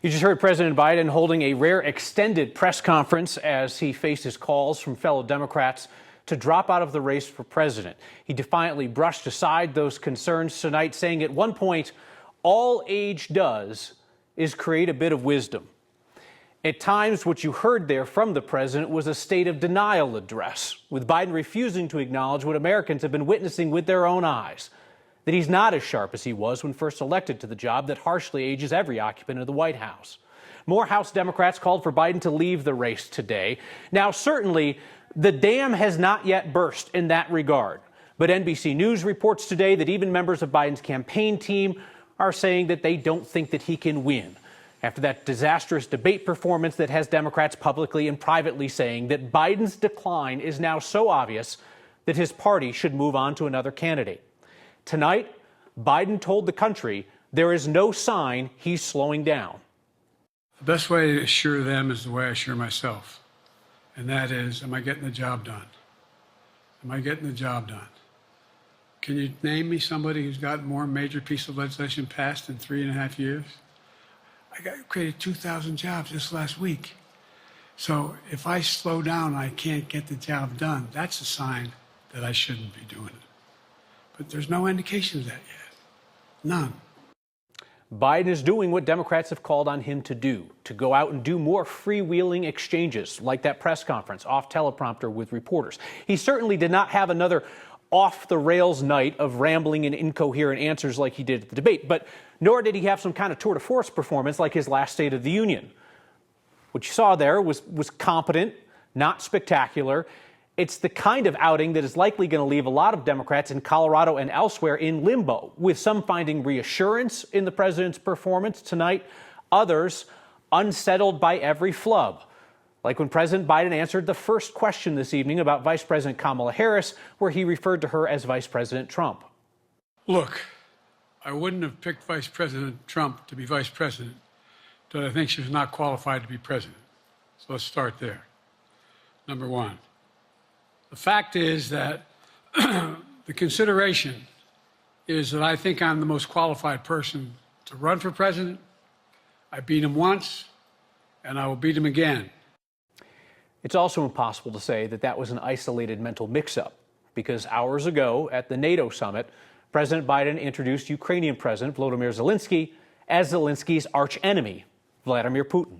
You just heard President Biden holding a rare extended press conference as he faces calls from fellow Democrats to drop out of the race for president. He defiantly brushed aside those concerns tonight, saying at one point, all age does is create a bit of wisdom. At times, what you heard there from the president was a state of denial address, with Biden refusing to acknowledge what Americans have been witnessing with their own eyes, that he's not as sharp as he was when first elected to the job that harshly ages every occupant of the White House. More House Democrats called for Biden to leave the race today. Now, certainly, the dam has not yet burst in that regard. But NBC News reports today that even members of Biden's campaign team are saying that they don't think that he can win, after that disastrous debate performance that has Democrats publicly and privately saying that Biden's decline is now so obvious that his party should move on to another candidate. Tonight, Biden told the country there is no sign he's slowing down. The best way to assure them is the way I assure myself, and that is, am I getting the job done? Am I getting the job done? Can you name me somebody who's got more major piece of legislation passed in 3.5 years? I created 2,000 jobs just last week. So if I slow down, I can't get the job done. That's a sign that I shouldn't be doing it. But there's no indication of that yet. None. Biden is doing what Democrats have called on him to do, to go out and do more freewheeling exchanges like that press conference off teleprompter with reporters. He certainly did not have another off-the-rails night of rambling and incoherent answers like he did at the debate, but nor did he have some kind of tour de force performance like his last State of the Union. What you saw there was competent, not spectacular. It's the kind of outing that is likely going to leave a lot of Democrats in Colorado and elsewhere in limbo, with some finding reassurance in the president's performance tonight, others unsettled by every flub. Like when President Biden answered the first question this evening about Vice President Kamala Harris, where he referred to her as Vice President Trump. Look, I wouldn't have picked Vice President Trump to be vice president, but I think she was not qualified to be president. So let's start there. Number one. The fact is that the consideration is that I think I'm the most qualified person to run for president. I beat him once, and I will beat him again. It's also impossible to say that that was an isolated mental mix-up, because hours ago at the NATO summit, President Biden introduced Ukrainian President Volodymyr Zelensky as Zelensky's archenemy, Vladimir Putin.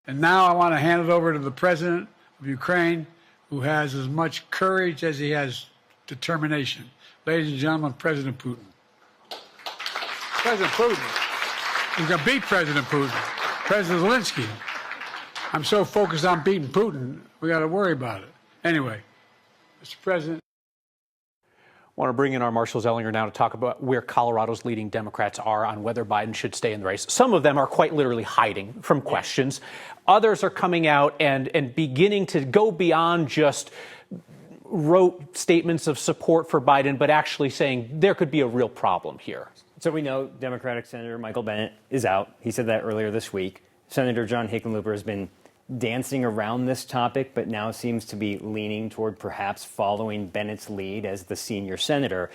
And now I want to hand it over to the president of Ukraine, who has as much courage as he has determination. Ladies and gentlemen, President Putin. President Putin. He's going to beat President Putin. President Zelensky. I'm so focused on beating Putin, we got to worry about it. Anyway, Mr. President. I want to bring in our Marshall Zellinger now to talk about where Colorado's leading Democrats are on whether Biden should stay in the race. Some of them are quite literally hiding from questions. Others are coming out and beginning to go beyond just rote statements of support for Biden, but actually saying there could be a real problem here. So we know Democratic Senator Michael Bennet is out. He said that earlier this week. Senator John Hickenlooper has been dancing around this topic, but now seems to be leaning toward perhaps following Bennett's lead as the senior senator.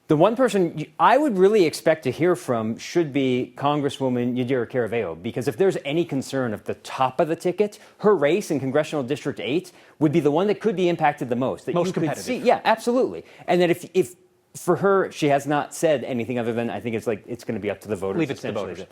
The one person I would really expect to hear from should be Congresswoman Yadira Caraveo, because if there's any concern of the top of the ticket, her race in Congressional District 8 would be the one that could be impacted the most. That most you competitive. Could see. Yeah, absolutely. And that if for her, she has not said anything other than I think it's going to be up to the voters. Leave it to the voters.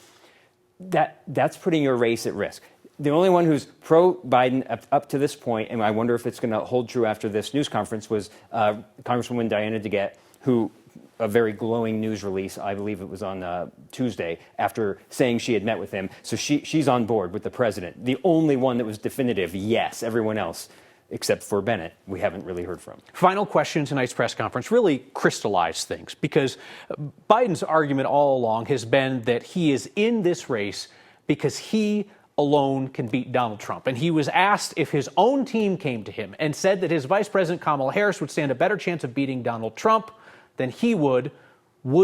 That's putting your race at risk. The only one who's pro-Biden up to this point, and I wonder if it's going to hold true after this news conference, was Congresswoman Diana DeGette, who a very glowing news release, I believe it was on Tuesday, after saying she had met with him. So she's on board with the president. The only one that was definitive, yes. Everyone else, except for Bennett, we haven't really heard from. Final question in tonight's press conference really crystallized things, because Biden's argument all along has been that he is in this race because he alone can beat Donald Trump. And he was asked if his own team came to him and said that his Vice President Kamala Harris would stand a better chance of beating Donald Trump than he would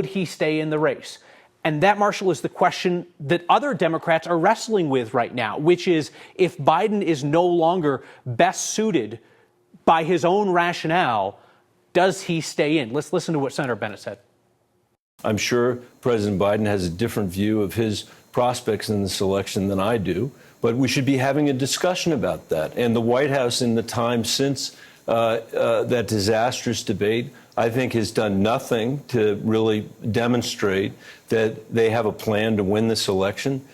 he stay in the race? And that, Marshall, is the question that other Democrats are wrestling with right now, which is if Biden is no longer best suited by his own rationale, does he stay in? Let's listen to what Senator Bennet said. I'm sure President Biden has a different view of his prospects in this election than I do, but we should be having a discussion about that. And the White House, in the time since that disastrous debate, I think has done nothing to really demonstrate that they have a plan to win this election.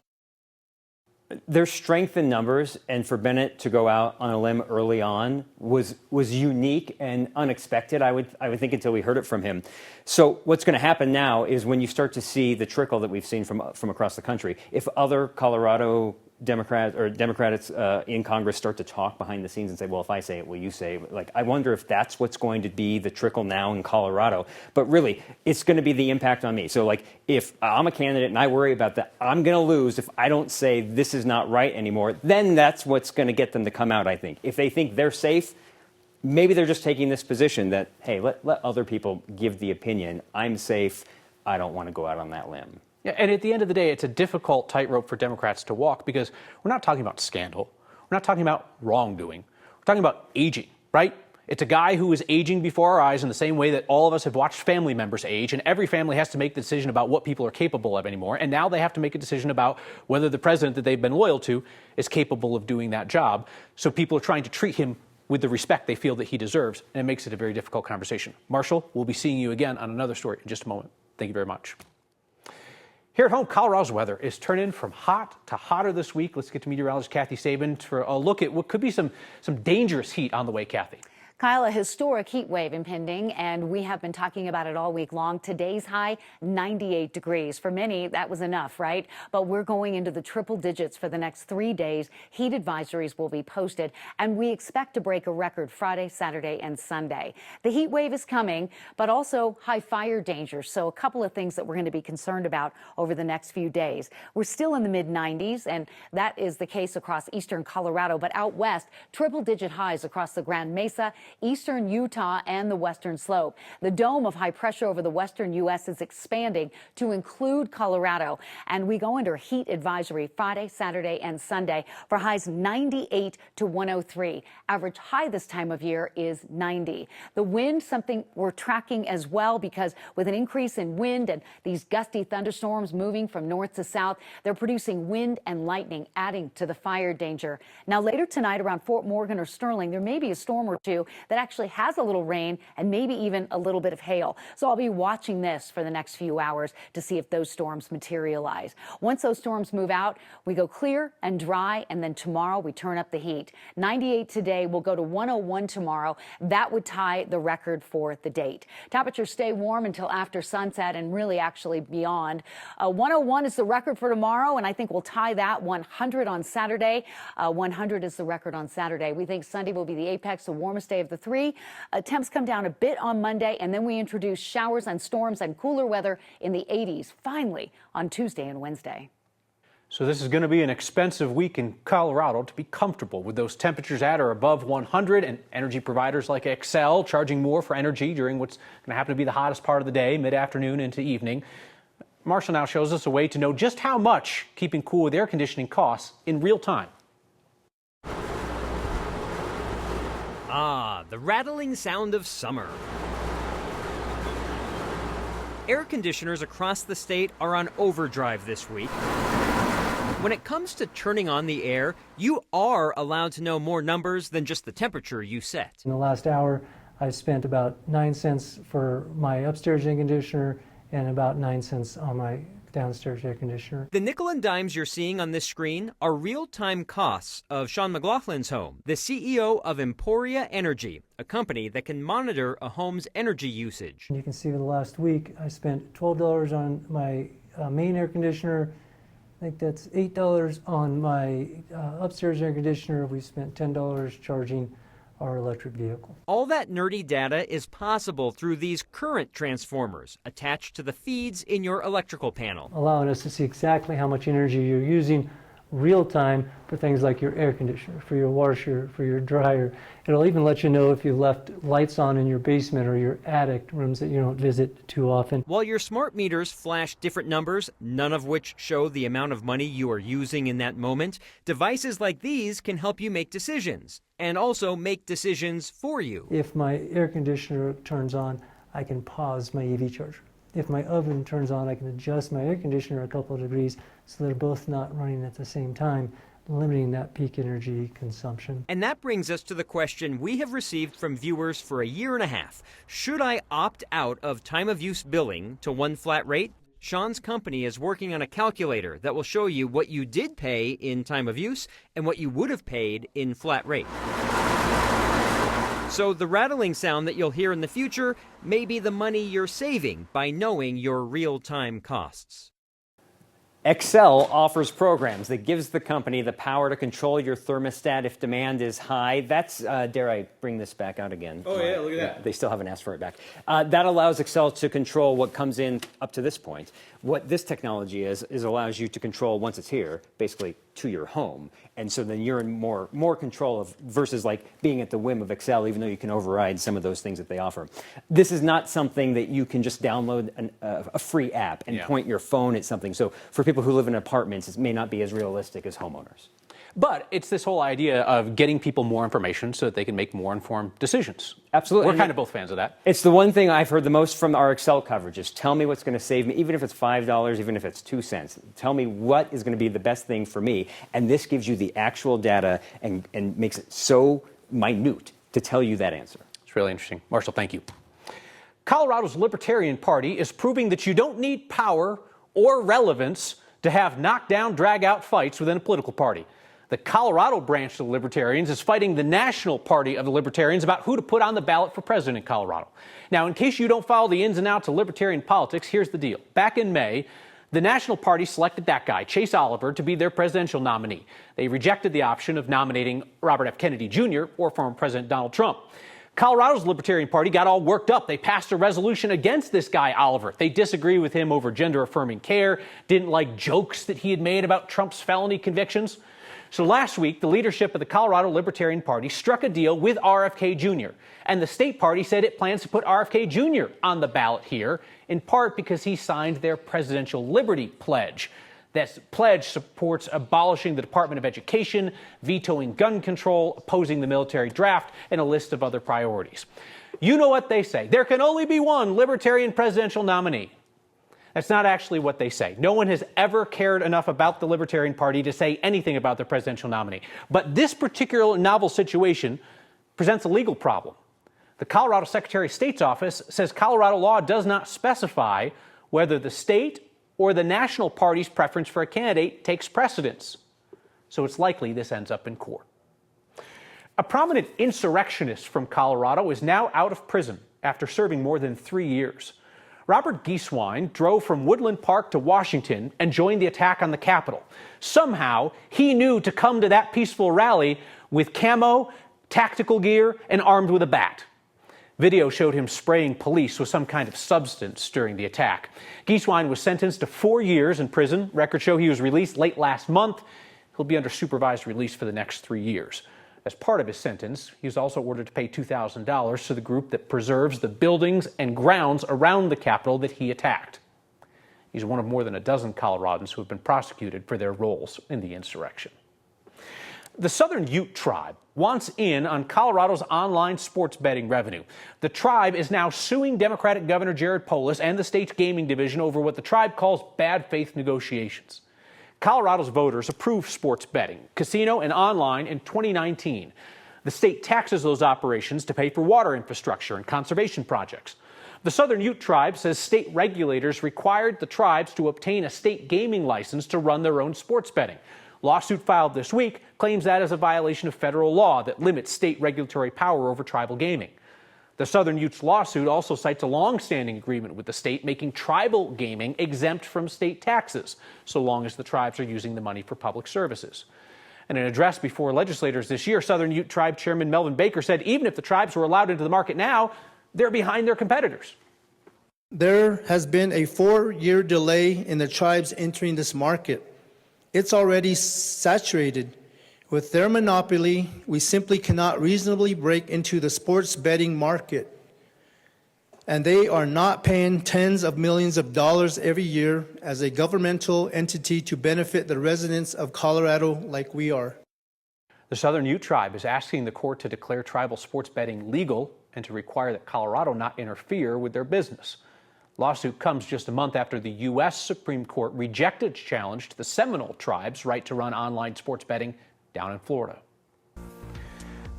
There's strength in numbers, and for Bennett to go out on a limb early on was unique and unexpected, I would think, until we heard it from him. So what's going to happen now is when you start to see the trickle that we've seen from across the country, if other Colorado Democrats in Congress start to talk behind the scenes and say, well, if I say it, will you say it? Like, I wonder if that's what's going to be the trickle now in Colorado. But really, it's going to be the impact on me. So, like, if I'm a candidate and I worry about that, I'm going to lose if I don't say this is not right anymore, then that's what's going to get them to come out, I think. If they think they're safe, maybe they're just taking this position that, hey, let other people give the opinion. I'm safe. I don't want to go out on that limb. Yeah, and at the end of the day, it's a difficult tightrope for Democrats to walk because we're not talking about scandal. We're not talking about wrongdoing. We're talking about aging, right? It's a guy who is aging before our eyes in the same way that all of us have watched family members age, and every family has to make the decision about what people are capable of anymore. And now they have to make a decision about whether the president that they've been loyal to is capable of doing that job. So people are trying to treat him with the respect they feel that he deserves, and it makes it a very difficult conversation. Marshall, we'll be seeing you again on another story in just a moment. Thank you very much. Here at home, Colorado's weather is turning from hot to hotter this week. Let's get to meteorologist Kathy Sabin for a look at what could be some dangerous heat on the way, Kathy. Kyle, a historic heat wave impending, and we have been talking about it all week long. Today's high, 98 degrees. For many, that was enough, right? But we're going into the triple digits for the next 3 days. Heat advisories will be posted, and we expect to break a record Friday, Saturday, and Sunday. The heat wave is coming, but also high fire danger. So a couple of things that we're going to be concerned about over the next few days. We're still in the mid-90s, and that is the case across eastern Colorado. But out west, triple-digit highs across the Grand Mesa, eastern Utah, and the western slope. The dome of high pressure over the western U.S. is expanding to include Colorado, and we go under heat advisory Friday, Saturday, and Sunday for highs 98 to 103. Average high this time of year is 90. The wind, something we're tracking as well, because with an increase in wind and these gusty thunderstorms moving from north to south, they're producing wind and lightning, adding to the fire danger. Now, later tonight around Fort Morgan or Sterling, there may be a storm or two that actually has a little rain and maybe even a little bit of hail. So I'll be watching this for the next few hours to see if those storms materialize. Once those storms move out, we go clear and dry, and then tomorrow we turn up the heat. 98 today, will go to 101 tomorrow. That would tie the record for the date. Temperatures stay warm until after sunset and really actually beyond. 101 is the record for tomorrow, and I think we'll tie that. 100 on Saturday. 100 is the record on Saturday. We think Sunday will be the apex, the warmest day of the three. Temps come down a bit on Monday, and then we introduce showers and storms and cooler weather in the 80s, finally, on Tuesday and Wednesday. So this is going to be an expensive week in Colorado to be comfortable with those temperatures at or above 100, and energy providers like Xcel charging more for energy during what's going to happen to be the hottest part of the day, mid-afternoon into evening. Marshall now shows us a way to know just how much keeping cool with air conditioning costs in real time. Ah, the rattling sound of summer. Air conditioners across the state are on overdrive this week. When it comes to turning on the air, you are allowed to know more numbers than just the temperature you set. In the last hour, I spent about 9 cents for my upstairs air conditioner and about 9 cents on my downstairs air conditioner. The nickel and dimes you're seeing on this screen are real-time costs of Sean McLaughlin's home, the CEO of Emporia Energy, a company that can monitor a home's energy usage. You can see in the last week, I spent $12 on my main air conditioner. I think that's $8 on my upstairs air conditioner. We spent $10 charging our electric vehicle. All that nerdy data is possible through these current transformers attached to the feeds in your electrical panel, allowing us to see exactly how much energy you're using real time for things like your air conditioner, for your washer, for your dryer. It'll even let you know if you left lights on in your basement or your attic, rooms that you don't visit too often. While your smart meters flash different numbers, none of which show the amount of money you are using in that moment, devices like these can help you make decisions, and also make decisions for you. If my air conditioner turns on, I can pause my EV charger. if my oven turns on, I can adjust my air conditioner a couple of degrees so they're both not running at the same time, limiting that peak energy consumption. And that brings us to the question we have received from viewers for a year and a half. Should I opt out of time of use billing to one flat rate? Sean's company is working on a calculator that will show you what you did pay in time of use and what you would have paid in flat rate. So the rattling sound that you'll hear in the future may be the money you're saving by knowing your real-time costs. Excel offers programs that gives the company the power to control your thermostat if demand is high. That's, dare I bring this back out again? Oh, yeah, look at that. They still haven't asked for it back. That allows Excel to control what comes in up to this point. What this technology is allows you to control, once it's here, basically to your home. And so then you're in more control of, versus like being at the whim of Excel, even though you can override some of those things that they offer. This is not something that you can just download a free app and point your phone at something. So for people who live in apartments, it may not be as realistic as homeowners. But it's this whole idea of getting people more information so that they can make more informed decisions. Absolutely. We're kind of both fans of that. It's the one thing I've heard the most from our Excel coverage is tell me what's going to save me, even if it's $5, even if it's 2 cents. Tell me what is going to be the best thing for me. And this gives you the actual data and makes it so minute to tell you that answer. It's really interesting. Marshall, thank you. Colorado's Libertarian Party is proving that you don't need power or relevance to have knockdown, drag-out fights within a political party. The Colorado branch of the Libertarians is fighting the national party of the Libertarians about who to put on the ballot for president in Colorado. Now, in case you don't follow the ins and outs of Libertarian politics, here's the deal. Back in May, the national party selected that guy, Chase Oliver, to be their presidential nominee. They rejected the option of nominating Robert F. Kennedy Jr. or former President Donald Trump. Colorado's Libertarian Party got all worked up. They passed a resolution against this guy, Oliver. They disagree with him over gender-affirming care, didn't like jokes that he had made about Trump's felony convictions. So last week, the leadership of the Colorado Libertarian Party struck a deal with RFK Jr., and the state party said it plans to put RFK Jr. on the ballot here, in part because he signed their Presidential Liberty Pledge. That pledge supports abolishing the Department of Education, vetoing gun control, opposing the military draft, and a list of other priorities. You know what they say. There can only be one Libertarian presidential nominee. That's not actually what they say. No one has ever cared enough about the Libertarian Party to say anything about their presidential nominee. But this particular novel situation presents a legal problem. The Colorado Secretary of State's office says Colorado law does not specify whether the state or the national party's preference for a candidate takes precedence. So it's likely this ends up in court. A prominent insurrectionist from Colorado is now out of prison after serving more than 3 years. Robert Gieswein drove from Woodland Park to Washington and joined the attack on the Capitol. Somehow, he knew to come to that peaceful rally with camo, tactical gear, and armed with a bat. Video showed him spraying police with some kind of substance during the attack. Gieswein was sentenced to 4 years in prison. Records show he was released late last month. He'll be under supervised release for the next 3 years. As part of his sentence, he was also ordered to pay $2,000 to the group that preserves the buildings and grounds around the Capitol that he attacked. He's one of more than a dozen Coloradans who have been prosecuted for their roles in the insurrection. The Southern Ute Tribe wants in on Colorado's online sports betting revenue. The tribe is now suing Democratic Governor Jared Polis and the state's gaming division over what the tribe calls bad faith negotiations. Colorado's voters approved sports betting, casino and online in 2019. The state taxes those operations to pay for water infrastructure and conservation projects. The Southern Ute Tribe says state regulators required the tribes to obtain a state gaming license to run their own sports betting. Lawsuit filed this week claims that is a violation of federal law that limits state regulatory power over tribal gaming. The Southern Utes lawsuit also cites a long-standing agreement with the state making tribal gaming exempt from state taxes, so long as the tribes are using the money for public services. In an address before legislators this year, Southern Ute Tribe Chairman Melvin Baker said even if the tribes were allowed into the market now, they're behind their competitors. There has been a 4-year delay in the tribes entering this market. It's already saturated. With their monopoly, we simply cannot reasonably break into the sports betting market. And they are not paying tens of millions of dollars every year as a governmental entity to benefit the residents of Colorado like we are. The Southern Ute Tribe is asking the court to declare tribal sports betting legal and to require that Colorado not interfere with their business. Lawsuit comes just a month after the U.S. Supreme Court rejected its challenge to the Seminole Tribe's right to run online sports betting down in Florida.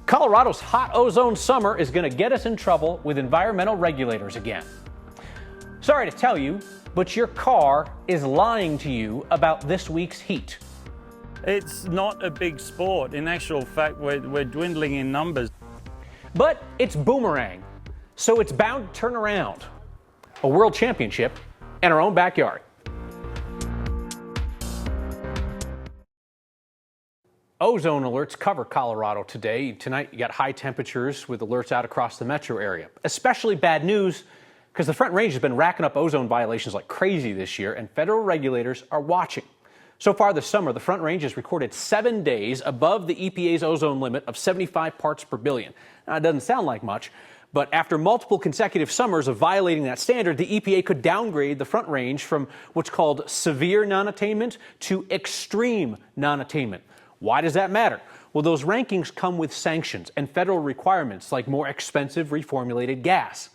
Colorado's hot ozone summer is going to get us in trouble with environmental regulators again. Sorry to tell you, but your car is lying to you about this week's heat. It's not a big sport. In actual fact, we're dwindling in numbers. But it's boomerang, so it's bound to turn around. A world championship in our own backyard. Ozone alerts cover Colorado today. Tonight, you got high temperatures with alerts out across the metro area. Especially bad news because the Front Range has been racking up ozone violations like crazy this year, and federal regulators are watching. So far this summer, the Front Range has recorded 7 days above the EPA's ozone limit of 75 parts per billion. Now, it doesn't sound like much, but after multiple consecutive summers of violating that standard, the EPA could downgrade the Front Range from what's called severe non-attainment to extreme non-attainment. Why does that matter? Well, those rankings come with sanctions and federal requirements like more expensive reformulated gas.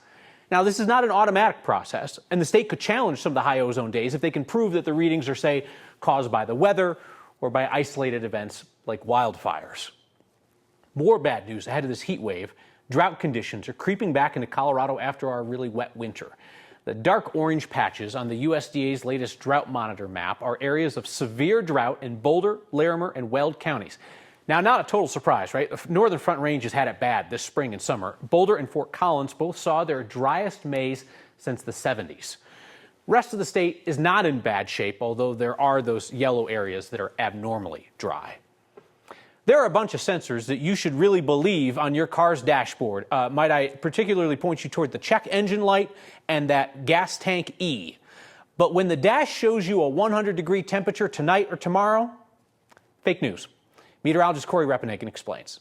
Now, this is not an automatic process, and the state could challenge some of the high ozone days if they can prove that the readings are, say, caused by the weather or by isolated events like wildfires. More bad news ahead of this heat wave. Drought conditions are creeping back into Colorado after our really wet winter. The dark orange patches on the USDA's latest drought monitor map are areas of severe drought in Boulder, Larimer, and Weld counties. Now, not a total surprise, right? The Northern Front Range has had it bad this spring and summer. Boulder and Fort Collins both saw their driest Mays since the 70s. Rest of the state is not in bad shape, although there are those yellow areas that are abnormally dry. There are a bunch of sensors that you should really believe on your car's dashboard. Might I particularly point you toward the check engine light and that gas tank E. But when the dash shows you a 100-degree temperature tonight or tomorrow, fake news. Meteorologist Corey Reppenhagen explains.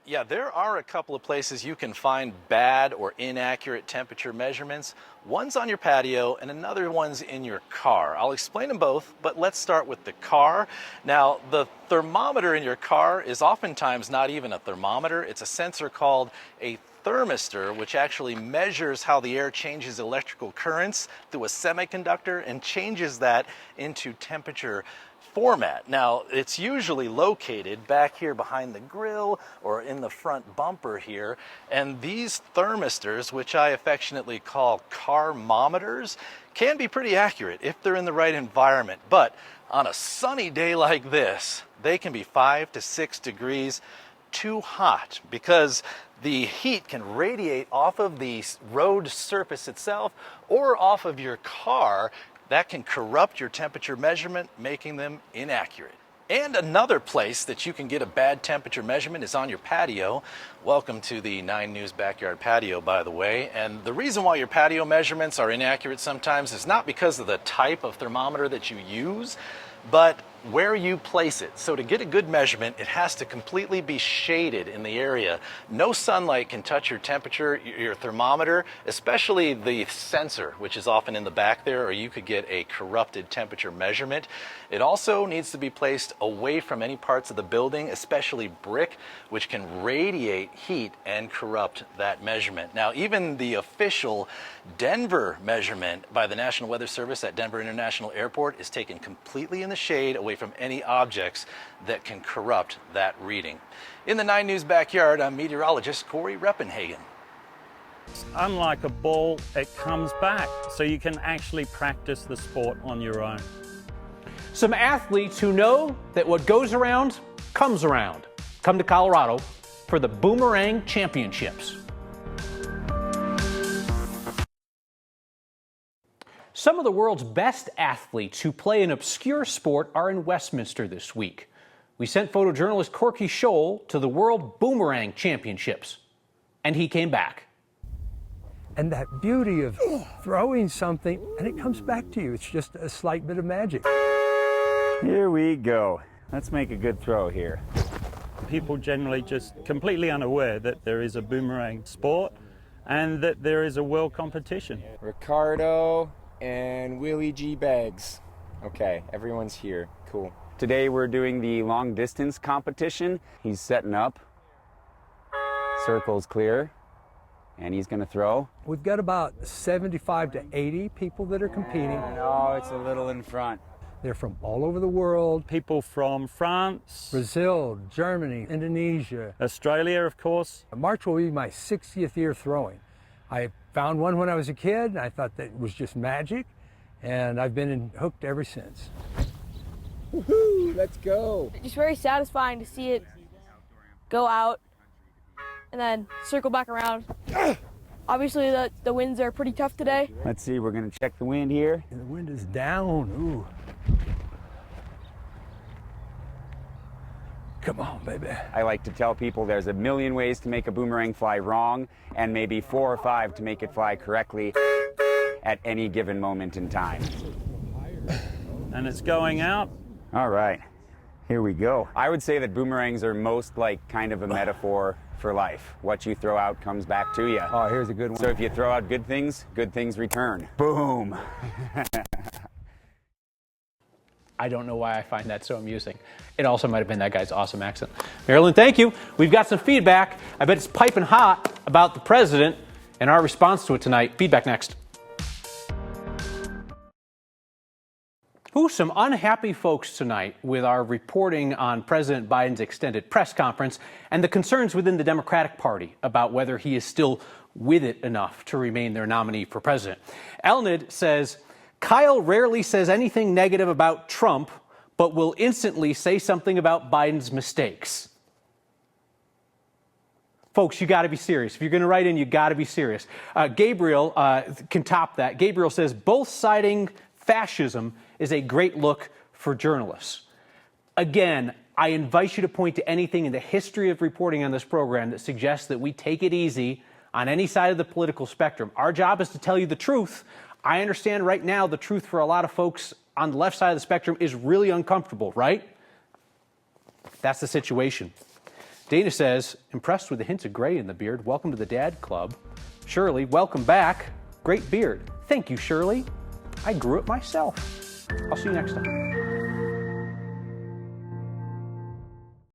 Yeah, there are a couple of places you can find bad or inaccurate temperature measurements. One's on your patio and another one's in your car. I'll explain them both, but let's start with the car. Now, the thermometer in your car is oftentimes not even a thermometer. It's a sensor called a thermistor, which actually measures how the air changes electrical currents through a semiconductor and changes that into temperature format. Now, it's usually located back here behind the grill or in the front bumper here, and these thermistors, which I affectionately call carmometers, can be pretty accurate if they're in the right environment. But on a sunny day like this, they can be 5 to 6 degrees too hot because the heat can radiate off of the road surface itself or off of your car. That can corrupt your temperature measurement, making them inaccurate. And another place that you can get a bad temperature measurement is on your patio. Welcome to the 9 News Backyard Patio, by the way. And the reason why your patio measurements are inaccurate sometimes is not because of the type of thermometer that you use, but where you place it. So to get a good measurement, it has to completely be shaded in the area. No sunlight can touch your temperature, your thermometer, especially the sensor, which is often in the back there, or you could get a corrupted temperature measurement. It also needs to be placed away from any parts of the building, especially brick, which can radiate heat and corrupt that measurement. Now, even the official Denver measurement by the National Weather Service at Denver International Airport is taken completely in the shade, away from any objects that can corrupt that reading. In the 9 News Backyard, I'm meteorologist Corey Reppenhagen. Unlike a ball, it comes back, so you can actually practice the sport on your own. Some athletes who know that what goes around comes around. Come to Colorado for the Boomerang Championships. Some of the world's best athletes who play an obscure sport are in Westminster this week. We sent photojournalist Corky Scholl to the World Boomerang Championships, and he came back. And that beauty of throwing something and it comes back to you. It's just a slight bit of magic. Here we go. Let's make a good throw here. People generally just completely unaware that there is a boomerang sport and that there is a world competition. Ricardo and Willie G. Beggs. Okay, everyone's here. Cool. Today we're doing the long distance competition. He's setting up. Circle's clear. and he's going to throw. We've got about 75 to 80 people that are competing. No, it's a little in front. They're from all over the world. People from France, Brazil, Germany, Indonesia, Australia, of course. March will be my 60th year throwing. I found one when I was a kid, and I thought that it was just magic, and I've been hooked ever since. Woohoo, let's go. It's very satisfying to see it go out and then circle back around. Obviously, the winds are pretty tough today. Let's see, we're going to check the wind here. And the wind is down. Ooh. Come on, baby. I like to tell people there's a million ways to make a boomerang fly wrong, and maybe 4 or 5 to make it fly correctly at any given moment in time. And it's going out. All right, here we go. I would say that boomerangs are most like kind of a metaphor for life. What you throw out comes back to you. Oh, here's a good one. So if you throw out good things return. Boom. I don't know why I find that so amusing. It also might have been that guy's awesome accent. Marilyn, thank you. We've got some feedback. I bet it's piping hot about the president and our response to it tonight. Feedback next. Ooh, some unhappy folks tonight with our reporting on President Biden's extended press conference and the concerns within the Democratic Party about whether he is still with it enough to remain their nominee for president. Elnid says, Kyle rarely says anything negative about Trump, but will instantly say something about Biden's mistakes. Folks, you got to be serious. If you're going to write in, you got to be serious. Gabriel can top that. Gabriel says, both citing fascism is a great look for journalists. Again, I invite you to point to anything in the history of reporting on this program that suggests that we take it easy on any side of the political spectrum. Our job is to tell you the truth. I understand right now the truth for a lot of folks on the left side of the spectrum is really uncomfortable, right? That's the situation. Dana says, impressed with the hints of gray in the beard. Welcome to the Dad Club. Shirley, welcome back. Great beard. Thank you, Shirley. I grew it myself. I'll see you next time.